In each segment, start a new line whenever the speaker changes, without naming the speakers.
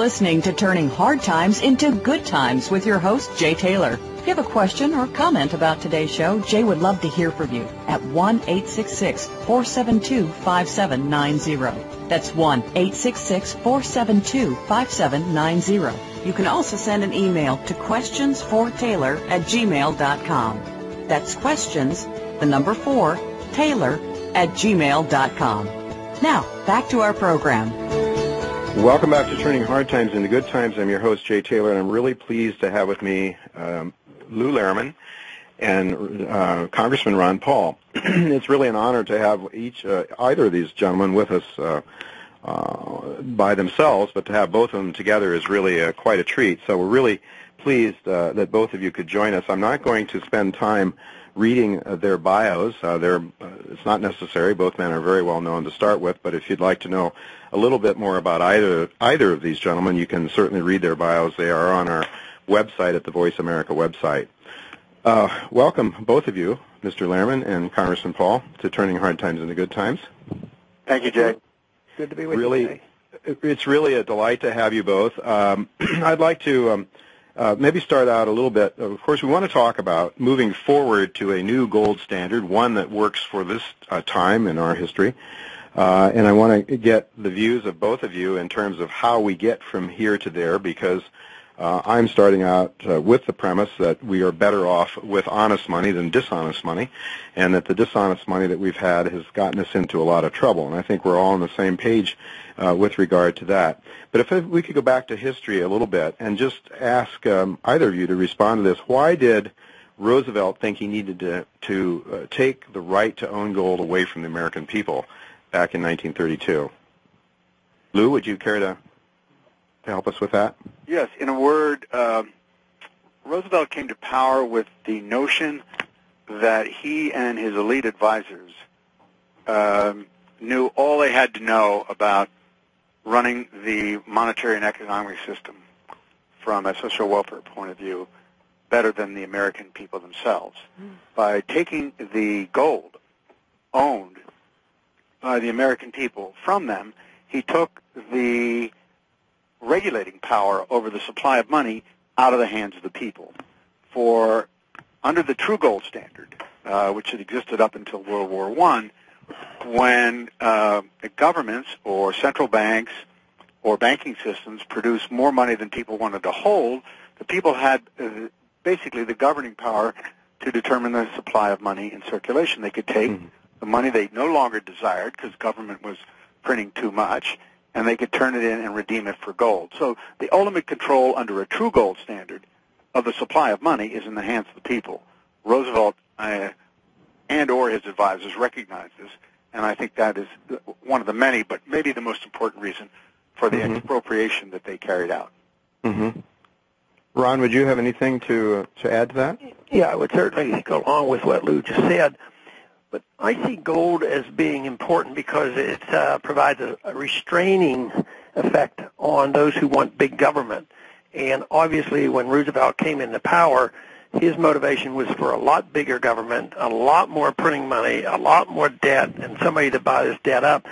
listening to Turning Hard Times into Good Times with your host, Jay Taylor. If you have a question or comment about today's show, Jay would love to hear from you at 1-866-472-5790. That's 1-866-472-5790. You can also send an email to questionsfortaylor@gmail.com. That's questions, the number 4, Taylor@gmail.com. Now, back to our program.
Welcome back to Turning Hard Times into Good Times. I'm your host, Jay Taylor, and I'm really pleased to have with me Lou Lehrman and Congressman Ron Paul. It's really an honor to have either of these gentlemen with us by themselves, but to have both of them together is really quite a treat. So we're really pleased that both of you could join us. I'm not going to spend time reading their bios. It's not necessary. Both men are very well known to start with, but if you'd like to know a little bit more about either of these gentlemen, you can certainly read their bios. They are on our website at the Voice America website. Welcome, both of you, Mr. Lehrman and Congressman Paul, to Turning Hard Times into Good Times.
Thank you, Jay.
Good to be with you today.
It's really a delight to have you both. I'd like to maybe start out a little bit. Of course, we want to talk about moving forward to a new gold standard, one that works for this time in our history. And I want to get the views of both of you in terms of how we get from here to there, because I'm starting out with the premise that we are better off with honest money than dishonest money, and that the dishonest money that we've had has gotten us into a lot of trouble. And I think we're all on the same page with regard to that. But if we could go back to history a little bit and just ask either of you to respond to this. Why did Roosevelt think he needed to take the right to own gold away from the American people back in 1932? Lou, would you care to help us with that?
Yes. In a word, Roosevelt came to power with the notion that he and his elite advisors knew all they had to know about running the monetary and economic system from a social welfare point of view better than the American people themselves. By taking the gold owned by the American people from them, he took the regulating power over the supply of money out of the hands of the people. For under the true gold standard, which had existed up until World War I, when governments or central banks or banking systems produced more money than people wanted to hold, the people had basically the governing power to determine the supply of money in circulation. They could take the money they no longer desired because government was printing too much, and they could turn it in and redeem it for gold. So the ultimate control under a true gold standard of the supply of money is in the hands of the people. Roosevelt and or his advisors recognized this, and I think that is one of the many, but maybe the most important reason for the expropriation that they carried out.
Ron, would you have anything to add to that?
Yeah, I would certainly go along with what Lou just said. But I see gold as being important because it provides a restraining effect on those who want big government. And obviously when Roosevelt came into power, his motivation was for a lot bigger government, a lot more printing money, a lot more debt, and somebody to buy this debt up.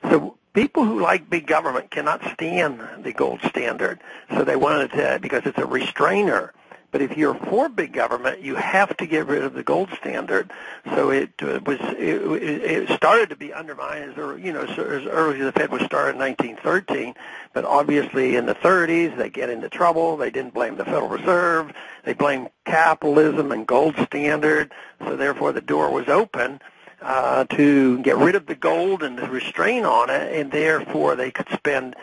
So people who like big government cannot stand the gold standard. So they wanted to, because it's a restrainer. But if you're for big government, you have to get rid of the gold standard. So it started to be undermined as early as the Fed was started in 1913. But obviously in the 30s, they get into trouble. They didn't blame the Federal Reserve. They blamed capitalism and gold standard. So therefore the door was open to get rid of the gold and to restrain on it, and therefore they could spend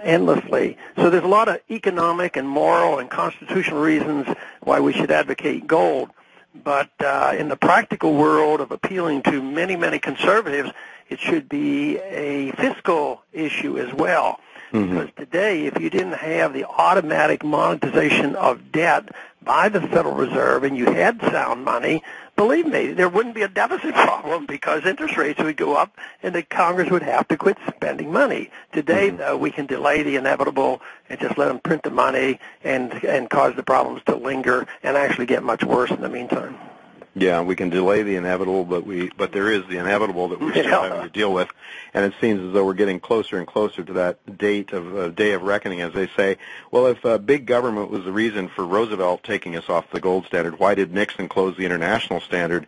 endlessly. So there's a lot of economic and moral and constitutional reasons why we should advocate gold. But in the practical world of appealing to many, many conservatives, it should be a fiscal issue as well. Because today, if you didn't have the automatic monetization of debt by the Federal Reserve and you had sound money, believe me, there wouldn't be a deficit problem because interest rates would go up and the Congress would have to quit spending money. Today, though, we can delay the inevitable and just let them print the money and cause the problems to linger and actually get much worse in the meantime.
Yeah, we can delay the inevitable, but there is the inevitable that we're still having to deal with, and it seems as though we're getting closer and closer to that day of reckoning, as they say. Well, if big government was the reason for Roosevelt taking us off the gold standard, why did Nixon close the international standard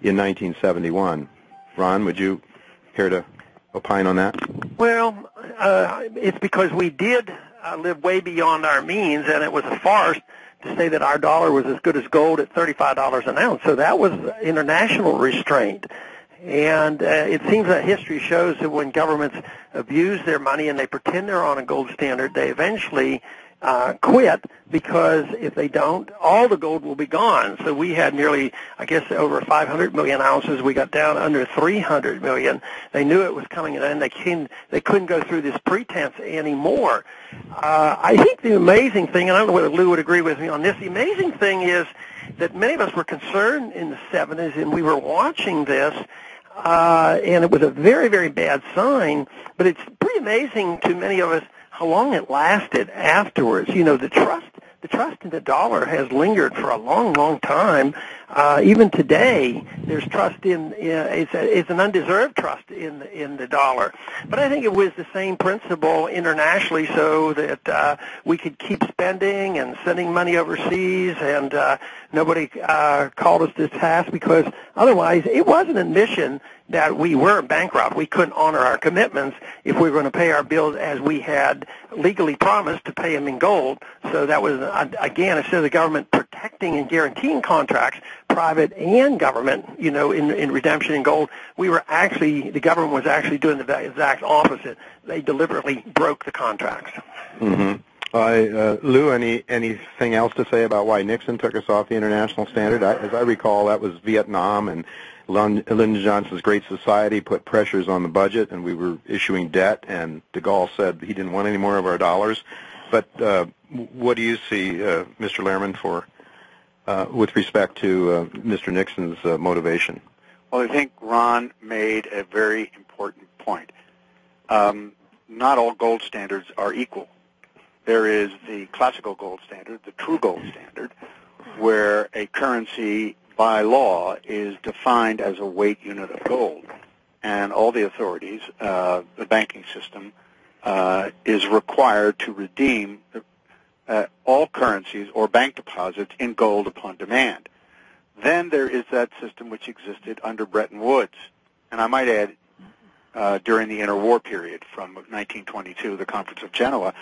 in 1971? Ron, would you care to opine on that?
Well, it's because we did live way beyond our means, and it was a farce to say that our dollar was as good as gold at $35 an ounce. So that was international restraint. And it seems that history shows that when governments abuse their money and they pretend they're on a gold standard, they eventually quit, because if they don't, all the gold will be gone. So we had nearly, I guess, over 500 million ounces. We got down under 300 million. They knew it was coming, and they couldn't go through this pretense anymore. I think the amazing thing, and I don't know whether Lou would agree with me on this, the amazing thing is that many of us were concerned in the 70s, and we were watching this, and it was a very, very bad sign, but it's pretty amazing to many of us how long it lasted afterwards. You know, the trust in the dollar has lingered for a long, long time. Even today, there's trust in it's an undeserved trust in the dollar. But I think it was the same principle internationally, so that we could keep spending and sending money overseas, and nobody called us to task, because otherwise it was an admission that we were bankrupt. We couldn't honor our commitments if we were going to pay our bills as we had legally promised to pay them in gold. So that was, again, instead of the government protecting and guaranteeing contracts, private and government, you know, in redemption in gold, the government was actually doing the exact opposite. They deliberately broke the contracts.
Mm-hmm. Lou, anything else to say about why Nixon took us off the international standard? As I recall, that was Vietnam, and Lyndon Johnson's Great Society put pressures on the budget, and we were issuing debt, and de Gaulle said he didn't want any more of our dollars. But what do you see, Mr. Lehrman, with respect to Mr. Nixon's motivation?
Well, I think Ron made a very important point. Not all gold standards are equal. There is the classical gold standard, the true gold standard, where a currency by law is defined as a weight unit of gold, and all the authorities, the banking system, is required to redeem all currencies or bank deposits in gold upon demand. Then there is that system which existed under Bretton Woods, and I might add during the interwar period from 1922, the Conference of Genoa,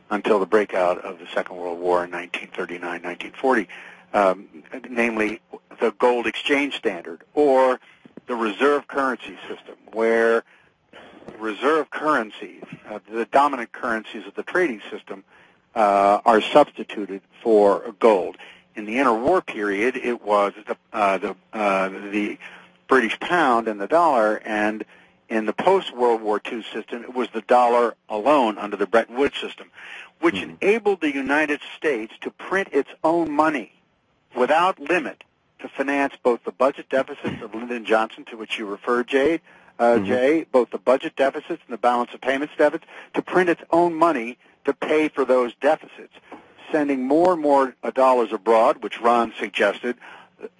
until the breakout of the Second World War in 1939-1940, namely the gold exchange standard, or the reserve currency system, where reserve currencies, the dominant currencies of the trading system, are substituted for gold. In the interwar period, it was the British pound and the dollar, and in the post-World War II system, it was the dollar alone under the Bretton Woods system, which enabled the United States to print its own money without limit to finance both the budget deficits of Lyndon Johnson, to which you referred, Jay, both the budget deficits and the balance of payments deficits, to print its own money to pay for those deficits, sending more and more dollars abroad, which Ron suggested,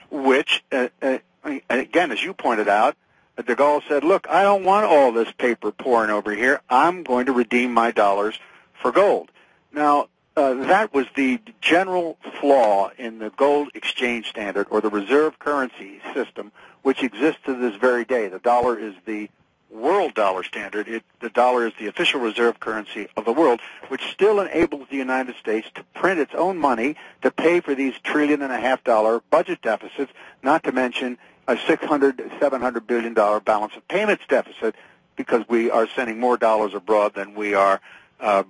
which, again, as you pointed out, de Gaulle said, look, I don't want all this paper pouring over here. I'm going to redeem my dollars for gold. Now, that was the general flaw in the gold exchange standard, or the reserve currency system, which exists to this very day. The dollar is the world dollar standard. The dollar is the official reserve currency of the world, which still enables the United States to print its own money to pay for these $1.5 trillion budget deficits, not to mention a $700 billion balance of payments deficit, because we are sending more dollars abroad than we are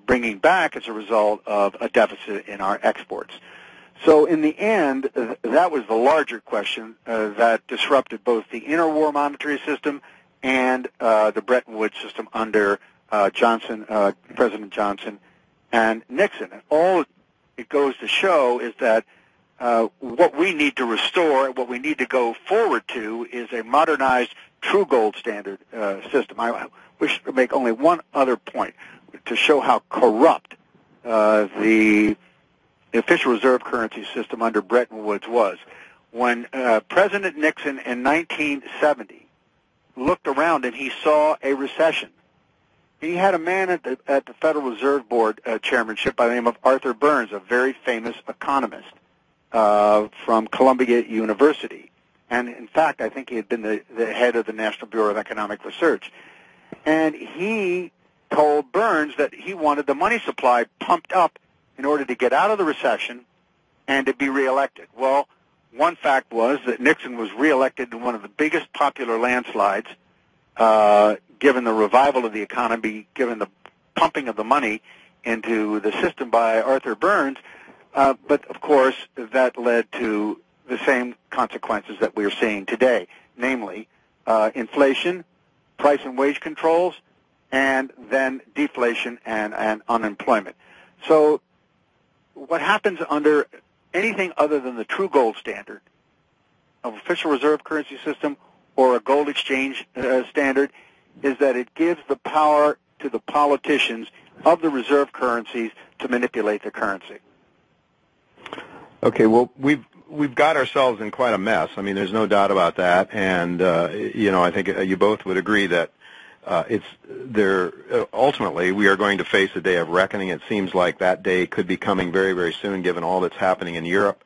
bringing back as a result of a deficit in our exports. So in the end, that was the larger question that disrupted both the interwar monetary system and the Bretton Woods system under President Johnson and Nixon. And all it goes to show is that what we need to restore, what we need to go forward to, is a modernized true gold standard system. I wish to make only one other point to show how corrupt the official reserve currency system under Bretton Woods was. when President Nixon in 1970 looked around and he saw a recession. He had a man at the Federal Reserve Board chairmanship by the name of Arthur Burns, a very famous economist from Columbia University. And, in fact, I think he had been the head of the National Bureau of Economic Research. And he told Burns that he wanted the money supply pumped up in order to get out of the recession and to be reelected. Well, one fact was that Nixon was reelected in one of the biggest popular landslides, given the revival of the economy, given the pumping of the money into the system by Arthur Burns. But, of course, that led to the same consequences that we are seeing today, namely inflation, price and wage controls, and then deflation and unemployment. So what happens under anything other than the true gold standard of official reserve currency system or a gold exchange standard is that it gives the power to the politicians of the reserve currencies to manipulate the currency.
Okay, well, we've got ourselves in quite a mess. I mean, there's no doubt about that, and I think you both would agree that ultimately we are going to face a day of reckoning. It seems like that day could be coming very, very soon, given all that's happening in Europe.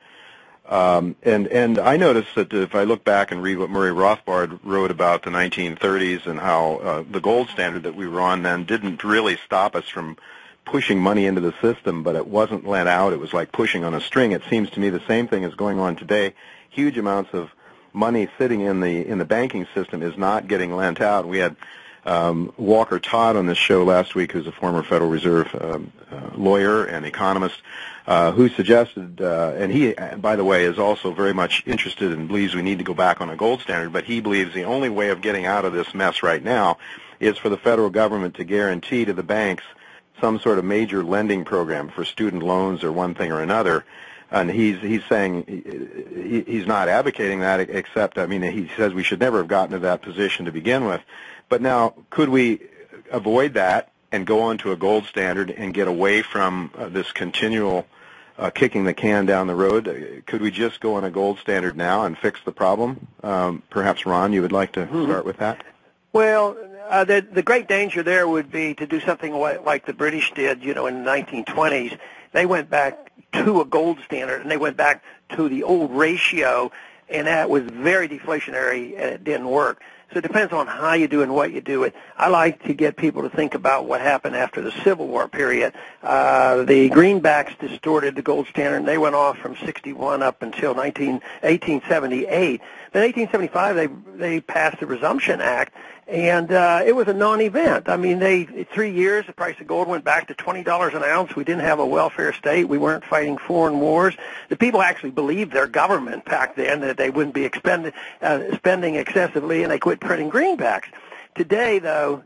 And I noticed that if I look back and read what Murray Rothbard wrote about the 1930s and how the gold standard that we were on then didn't really stop us from pushing money into the system, but it wasn't lent out. It was like pushing on a string. It seems to me the same thing is going on today. Huge amounts of money sitting in the banking system is not getting lent out. We had Walker Todd on this show last week, who's a former Federal Reserve lawyer and economist, who suggested, and he, by the way, is also very much interested and believes we need to go back on a gold standard, but he believes the only way of getting out of this mess right now is for the federal government to guarantee to the banks some sort of major lending program for student loans or one thing or another. And he's saying he's not advocating that, except, I mean, he says we should never have gotten to that position to begin with. But now, could we avoid that and go on to a gold standard and get away from this continual kicking the can down the road? Could we just go on a gold standard now and fix the problem? Perhaps, Ron, you would like to start with that?
Well, the great danger there would be to do something like the British did, in the 1920s. They went back to a gold standard, and they went back to the old ratio, and that was very deflationary, and it didn't work. So it depends on how you do and what you do it. I like to get people to think about what happened after the Civil War period. The greenbacks distorted the gold standard, and they went off from 61 up until 1878. Then 1875, they passed the Resumption Act, and it was a non-event. I mean, 3 years, the price of gold went back to $20 an ounce. We didn't have a welfare state. We weren't fighting foreign wars. The people actually believed their government back then, that they wouldn't be spending excessively, and they quit printing greenbacks. Today, though,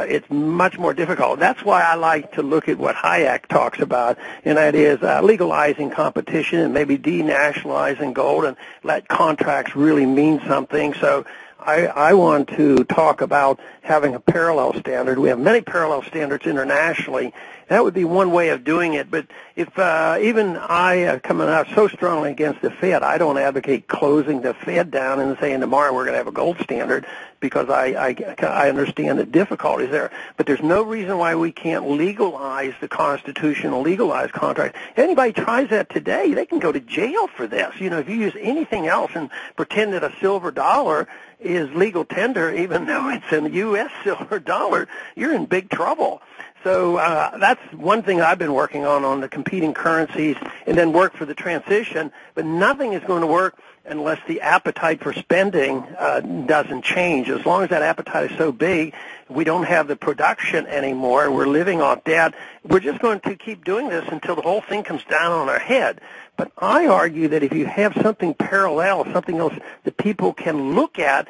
it's much more difficult. That's why I like to look at what Hayek talks about, and that is legalizing competition and maybe denationalizing gold and let contracts really mean something. So I want to talk about having a parallel standard. We have many parallel standards internationally. That would be one way of doing it. But if even I coming out so strongly against the Fed, I don't advocate closing the Fed down and saying tomorrow we're going to have a gold standard, because I understand the difficulties there. But there's no reason why we can't legalize the Constitution, legalize contracts. If anybody tries that today, they can go to jail for this. If you use anything else and pretend that a silver dollar is legal tender, even though it's a U.S. silver dollar, you're in big trouble. So that's one thing I've been working on the competing currencies, and then work for the transition. But nothing is going to work unless the appetite for spending doesn't change. As long as that appetite is so big, we don't have the production anymore. We're living off debt. We're just going to keep doing this until the whole thing comes down on our head. But I argue that if you have something parallel, something else that people can look at,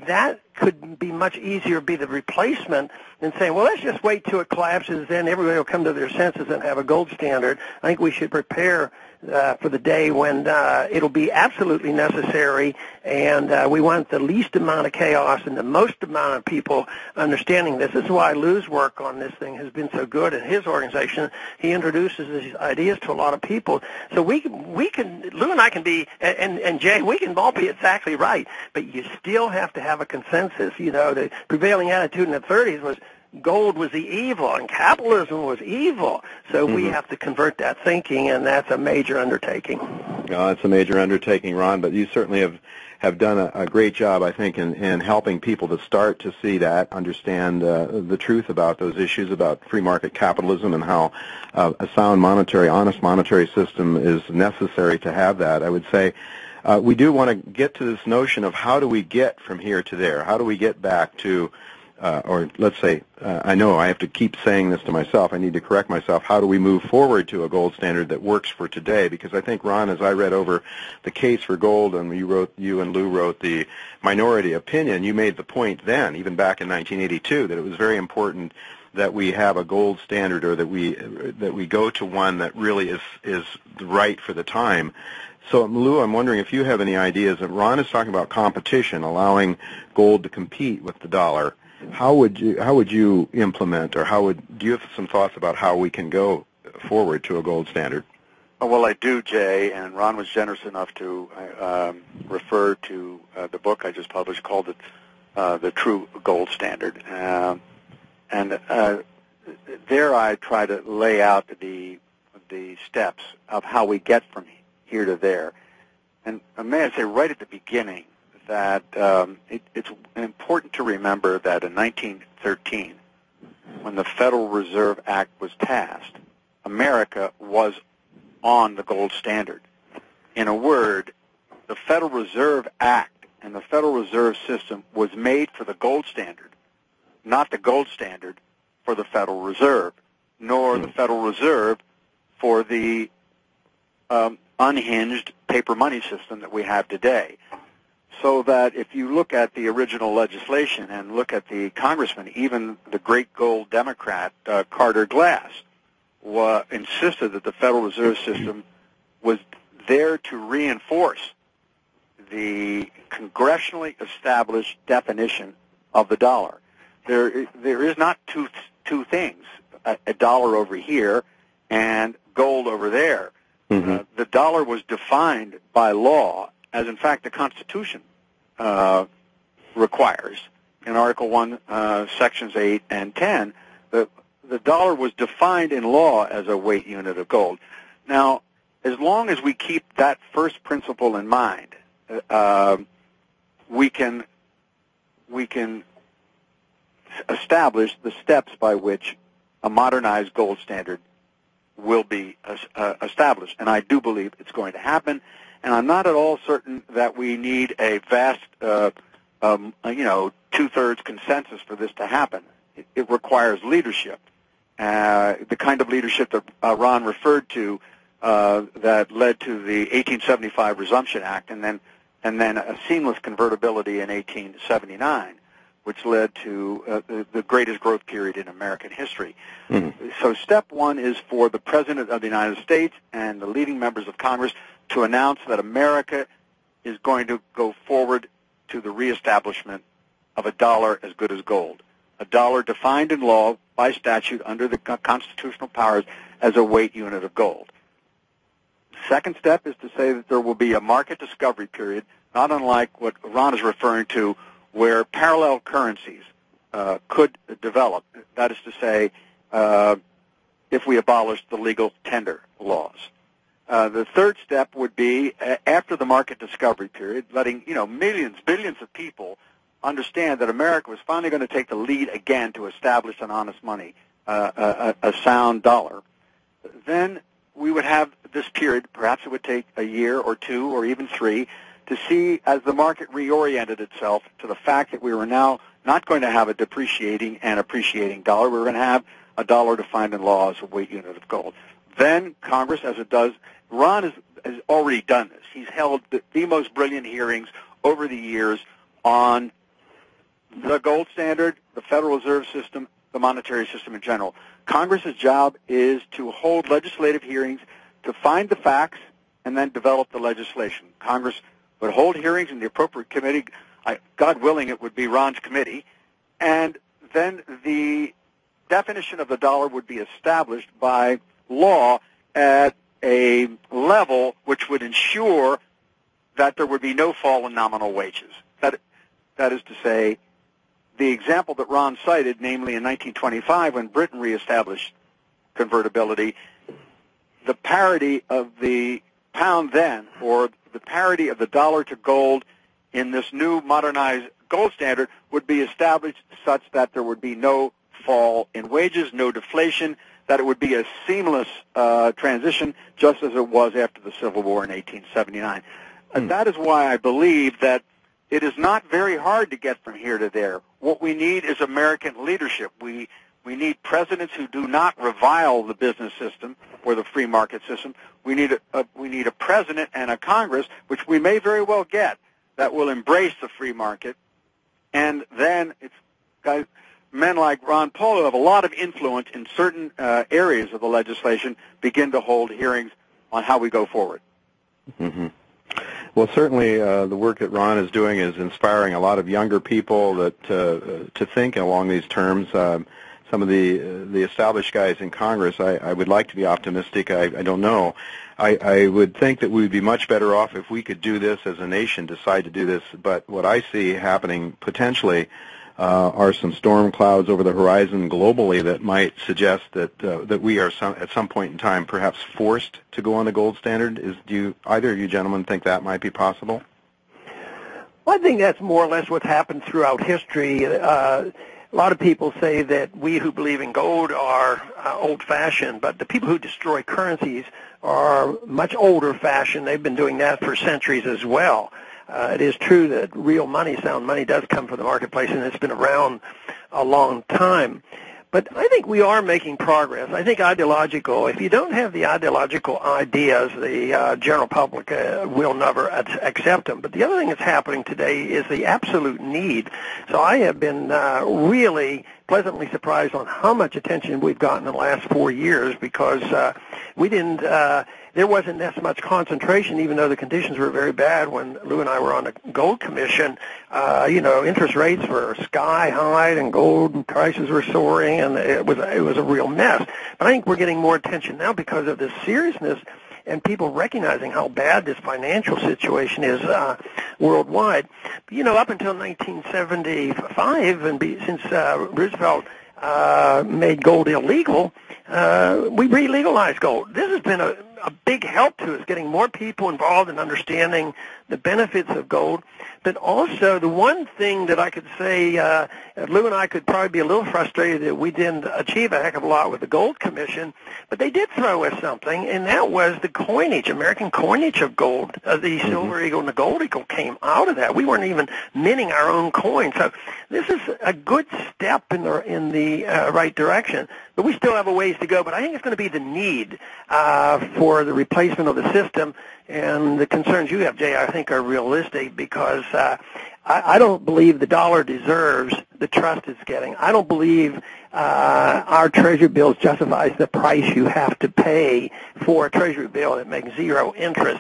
that could be much easier, be the replacement than saying, well, let's just wait till it collapses, then everybody will come to their senses and have a gold standard. I think we should prepare for the day when it'll be absolutely necessary, and we want the least amount of chaos and the most amount of people understanding this. This is why Lou's work on this thing has been so good in his organization. He introduces these ideas to a lot of people. So we can, Lou and I can be, and Jay, we can all be exactly right, but you still have to have a consensus. You know, the prevailing attitude in the 30s was gold was the evil and capitalism was evil. So we have to convert that thinking, and that's a major undertaking.
It's a major undertaking, Ron, but you certainly have done a great job, I think, in helping people to start to see that, understand the truth about those issues about free market capitalism and how a sound monetary, honest monetary system is necessary to have that. I would say we do want to get to this notion of how do we get from here to there? How do we get back to or let's say, I know I have to keep saying this to myself. I need to correct myself. How do we move forward to a gold standard that works for today? Because I think, Ron, as I read over the case for gold, and you and Lou wrote the minority opinion, you made the point then, even back in 1982, that it was very important that we have a gold standard, or that we go to one that really is right for the time. So, Lou, I'm wondering if you have any ideas. Ron is talking about competition, allowing gold to compete with the dollar. How would you implement, or do you have some thoughts about how we can go forward to a gold standard?
Well, I do, Jay, and Ron was generous enough to refer to the book I just published called it The True Gold Standard. And there I try to lay out the steps of how we get from here to there. And may I say right at the beginning that it's important to remember that in 1913, when the Federal Reserve Act was passed, America was on the gold standard. In a word, the Federal Reserve Act and the Federal Reserve System was made for the gold standard, not the gold standard for the Federal Reserve, nor the Federal Reserve for the unhinged paper money system that we have today. So that if you look at the original legislation and look at the congressman, even the great gold Democrat Carter Glass insisted that the Federal Reserve System was there to reinforce the congressionally established definition of the dollar. There is not two things, a dollar over here and gold over there. The dollar was defined by law, as in fact the Constitution requires. In Article 1, Sections 8 and 10, the dollar was defined in law as a weight unit of gold. Now, as long as we keep that first principle in mind, we can establish the steps by which a modernized gold standard will be established. And I do believe it's going to happen. And I'm not at all certain that we need a vast, two-thirds consensus for this to happen. It requires leadership, the kind of leadership that Ron referred to that led to the 1875 Resumption Act, and then a seamless convertibility in 1879, which led to the greatest growth period in American history. So step one is for the President of the United States and the leading members of Congress to announce that America is going to go forward to the reestablishment of a dollar as good as gold, a dollar defined in law by statute under the constitutional powers as a weight unit of gold. Second step is to say that there will be a market discovery period, not unlike what Ron is referring to, where parallel currencies could develop. That is to say, if we abolish the legal tender laws. The third step would be, after the market discovery period, letting millions, billions of people understand that America was finally going to take the lead again to establish an honest money, a sound dollar. Then we would have this period, perhaps it would take a year or two or even three, to see as the market reoriented itself to the fact that we were now not going to have a depreciating and appreciating dollar. We were going to have a dollar defined in law as a weight unit of gold. Then Congress, as it does, Ron has already done this. He's held the most brilliant hearings over the years on the gold standard, the Federal Reserve System, the monetary system in general. Congress's job is to hold legislative hearings to find the facts and then develop the legislation. Congress would hold hearings in the appropriate committee. God willing, it would be Ron's committee. And then the definition of the dollar would be established by law at a level which would ensure that there would be no fall in nominal wages. That is to say, the example that Ron cited, namely in 1925 when Britain reestablished convertibility, the parity of the pound then, or the parity of the dollar to gold in this new modernized gold standard would be established such that there would be no fall in wages, no deflation, that it would be a seamless transition just as it was after the Civil War in 1879. And that is why I believe that it is not very hard to get from here to there. What we need is American leadership. We need presidents who do not revile the business system or the free market system. We need a president and a Congress, which we may very well get, that will embrace the free market. And then it's men like Ron Paul, who have a lot of influence in certain areas of the legislation, begin to hold hearings on how we go forward.
Mm-hmm. Well, certainly the work that Ron is doing is inspiring a lot of younger people that to think along these terms. Some of the established guys in Congress, I would like to be optimistic. I don't know. I would think that we would be much better off if we could do this as a nation, decide to do this. But what I see happening potentially are some storm clouds over the horizon globally that might suggest that we are at some point in time perhaps forced to go on the gold standard. Do either of you gentlemen think that might be possible?
Well, I think that's more or less what's happened throughout history. A lot of people say that we who believe in gold are old-fashioned, but the people who destroy currencies are much older-fashioned. They've been doing that for centuries as well. It is true that real money, sound money, does come from the marketplace, and it's been around a long time. But I think we are making progress. I think ideological, if you don't have the ideological ideas, the general public will never accept them. But the other thing that's happening today is the absolute need. So I have been really pleasantly surprised on how much attention we've gotten in the last 4 years because there wasn't as much concentration, even though the conditions were very bad when Lou and I were on the Gold Commission. Interest rates were sky high and gold prices were soaring, and it was a real mess. But I think we're getting more attention now because of this seriousness and people recognizing how bad this financial situation is worldwide. Up until 1975, and since Roosevelt made gold illegal, we re-legalized gold. This has been a big help to us, getting more people involved in understanding the benefits of gold. But also, the one thing that I could say, Lou and I could probably be a little frustrated that we didn't achieve a heck of a lot with the Gold Commission, but they did throw us something, and that was the coinage, American coinage of gold. The Silver Eagle and the Gold Eagle came out of that. We weren't even minting our own coin. So this is a good step in the right direction. But we still have a ways to go. But I think it's going to be the need for the replacement of the system. And the concerns you have, Jay, I think are realistic because I don't believe the dollar deserves the trust it's getting. I don't believe our Treasury bills justifies the price you have to pay for a Treasury bill that makes zero interest.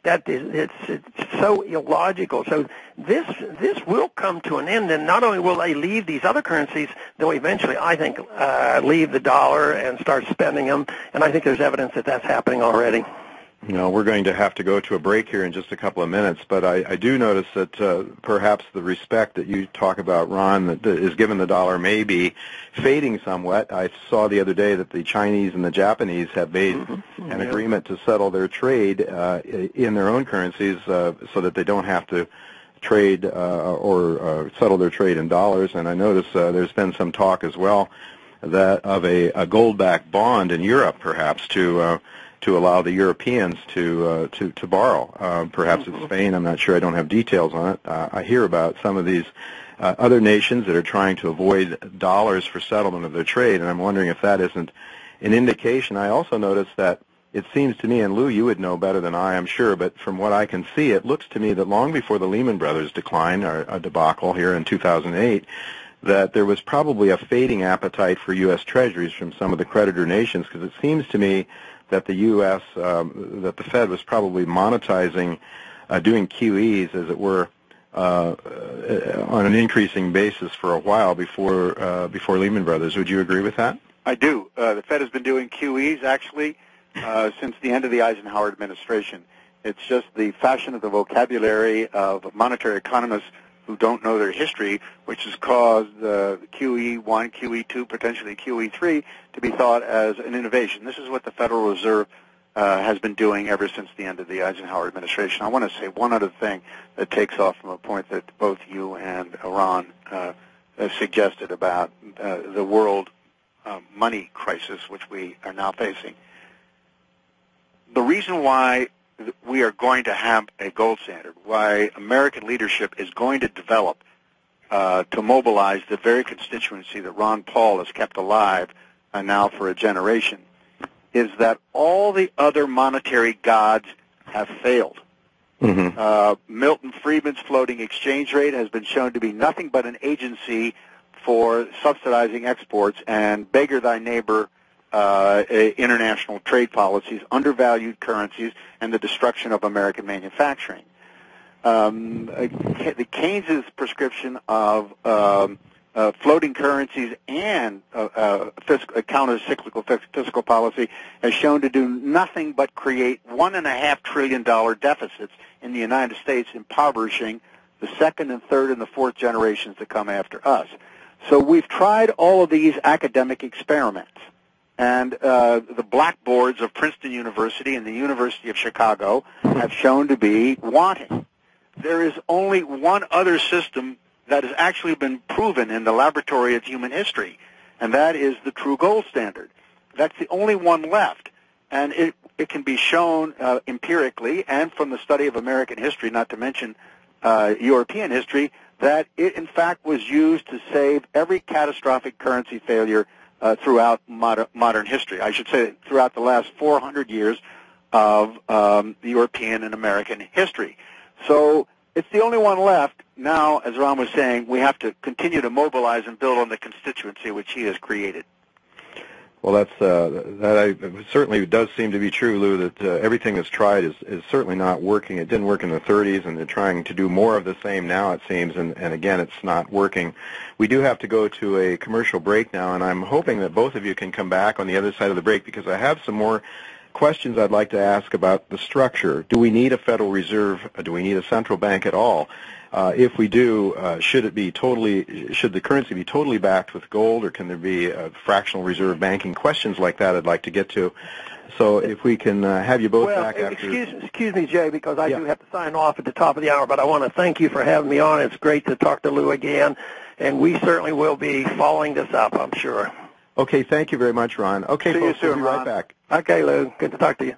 It's so illogical. So this will come to an end, and not only will they leave these other currencies, they'll eventually, I think, leave the dollar and start spending them. And I think there's evidence that that's happening already.
We're going to have to go to a break here in just a couple of minutes, but I do notice that perhaps the respect that you talk about, Ron, that is given the dollar may be fading somewhat. I saw the other day that the Chinese and the Japanese have made an agreement to settle their trade in their own currencies so that they don't have to trade or settle their trade in dollars. And I notice there's been some talk as well that of a gold-backed bond in Europe, perhaps, to allow the Europeans to borrow. Perhaps it's Spain. I'm not sure. I don't have details on it. I hear about some of these other nations that are trying to avoid dollars for settlement of their trade, and I'm wondering if that isn't an indication. I also noticed that it seems to me, and Lou, you would know better than I, I'm sure, but from what I can see, it looks to me that long before the Lehman Brothers decline, or a debacle here in 2008, that there was probably a fading appetite for U.S. Treasuries from some of the creditor nations, because it seems to me that the U.S., that the Fed was probably monetizing, doing QEs, as it were, on an increasing basis for a while before Lehman Brothers. Would you agree with that?
I do. The Fed has been doing QEs, actually, since the end of the Eisenhower administration. It's just the fashion of the vocabulary of monetary economists who don't know their history, which has caused QE1, QE2, potentially QE3 to be thought as an innovation. This is what the Federal Reserve has been doing ever since the end of the Eisenhower administration. I want to say one other thing that takes off from a point that both you and Ron suggested about the world money crisis, which we are now facing. The reason why we are going to have a gold standard, why American leadership is going to develop to mobilize the very constituency that Ron Paul has kept alive now for a generation, is that all the other monetary gods have failed. Mm-hmm. Milton Friedman's floating exchange rate has been shown to be nothing but an agency for subsidizing exports and beggar thy neighbor international trade policies, undervalued currencies, and the destruction of American manufacturing. The Keynes' prescription of floating currencies and counter-cyclical fiscal policy has shown to do nothing but create $1.5 trillion deficits in the United States, impoverishing the second and third and the fourth generations that come after us. So we've tried all of these academic experiments. And the blackboards of Princeton University and the University of Chicago have shown to be wanting. There is only one other system that has actually been proven in the laboratory of human history, and that is the true gold standard. That's the only one left. And it can be shown empirically and from the study of American history, not to mention European history, that it in fact was used to save every catastrophic currency failure throughout modern history. I should say throughout the last 400 years of the European and American history. So it's the only one left. Now, as Ron was saying, we have to continue to mobilize and build on the constituency which he has created.
Well, that certainly does seem to be true, Lou, that everything that's tried is certainly not working. It didn't work in the 30s, and they're trying to do more of the same now, it seems, and again, it's not working. We do have to go to a commercial break now, and I'm hoping that both of you can come back on the other side of the break, because I have some more questions I'd like to ask about the structure. Do we need a Federal Reserve? Do we need a central bank at all? If we do, should the currency be totally backed with gold, or can there be fractional reserve banking? Questions like that I'd like to get to. So if we can have you both back after...
Excuse me, Jay, because I do have to sign off at the top of the hour, but I want to thank you for having me on. It's great to talk to Lou again, and we certainly will be following this up, I'm sure.
Okay, thank you very much, Ron. Okay,
See
folks,
you soon,
we'll be right
Ron.
back.
Okay, Lou. Good to talk to you.